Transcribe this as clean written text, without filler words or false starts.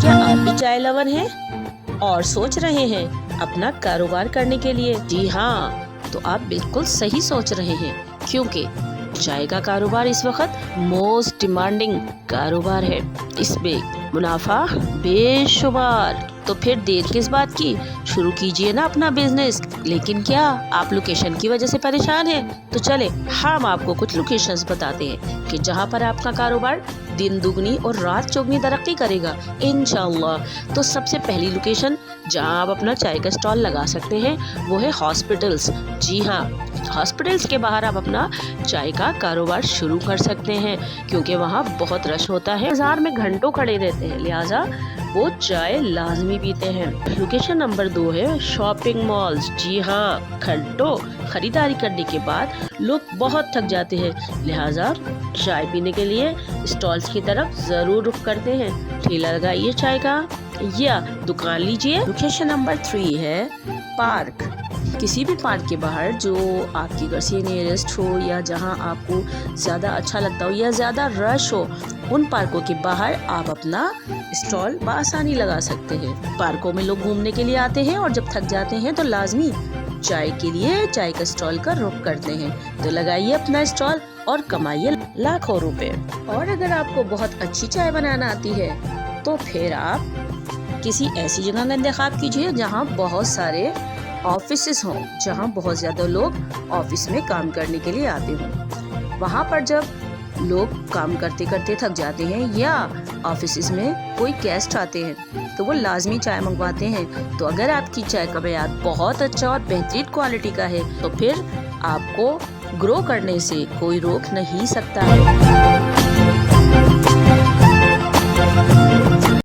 کیا آپ بھی چائے لور ہیں اور سوچ رہے ہیں اپنا کاروبار کرنے کے لیے؟ جی ہاں، تو آپ بالکل صحیح سوچ رہے ہیں، کیونکہ چائے کا کاروبار اس وقت موسٹ ڈیمانڈنگ کاروبار ہے۔ اس میں منافع بے شمار۔ تو پھر دیر کس بات کی، شروع کیجئے نا اپنا بزنس۔ لیکن کیا آپ لوکیشن کی وجہ سے پریشان ہیں؟ تو چلے ہم آپ کو کچھ لوکیشنز بتاتے ہیں کہ جہاں پر آپ کا کاروبار دن دگنی اور رات چوگنی ترقی کرے گا انشاءاللہ۔ تو سب سے پہلی لوکیشن جہاں آپ اپنا چائے کا اسٹال لگا سکتے ہیں وہ ہے ہاسپٹلز۔ جی ہاں، ہاسپٹلز کے باہر آپ اپنا چائے کا کاروبار شروع کر سکتے ہیں، کیونکہ وہاں بہت رش ہوتا ہے، بازار میں گھنٹوں کھڑے رہتے ہیں، لہٰذا وہ چائے لازمی پیتے ہیں۔ لوکیشن نمبر 2 ہے شاپنگ مالز۔ جی ہاں، گھنٹوں خریداری کرنے کے بعد لوگ بہت تھک جاتے ہیں، لہٰذا چائے پینے کے لیے اسٹالز کی طرف ضرور رخ کرتے ہیں۔ ٹھیلا لگائیے چائے کا یا دکان لیجئے۔ لوکیشن نمبر 3 ہے پارک۔ کسی بھی پارک کے باہر جو آپ کے گھر سے نیئرسٹ ہو یا جہاں آپ کو زیادہ اچھا لگتا ہو یا زیادہ رش ہو، ان پارکوں کے باہر آپ اپنا اسٹال بآسانی لگا سکتے ہیں۔ پارکوں میں لوگ گھومنے کے لیے آتے ہیں اور جب تھک جاتے ہیں تو لازمی چائے کے لیے چائے کا اسٹال کا رخ کرتے ہیں۔ تو لگائیے اپنا اسٹال اور کمائیے لاکھوں روپے۔ اور اگر آپ کو بہت اچھی چائے بنانا آتی ہے تو پھر آپ کسی ایسی جگہ کا انتخاب کیجیے جہاں بہت سارے آفیسز ہوں، جہاں بہت زیادہ لوگ آفس میں کام کرنے کے لیے آتے ہوں۔ وہاں پر جب لوگ کام کرتے کرتے تھک جاتے ہیں یا آفیسز میں کوئی گیسٹ آتے ہیں تو وہ لازمی چائے منگواتے ہیں۔ تو اگر آپ کی چائے کا معیار بہت اچھا اور بہترین کوالٹی کا ہے تو پھر آپ کو گرو کرنے سے کوئی روک نہیں سکتا ہے۔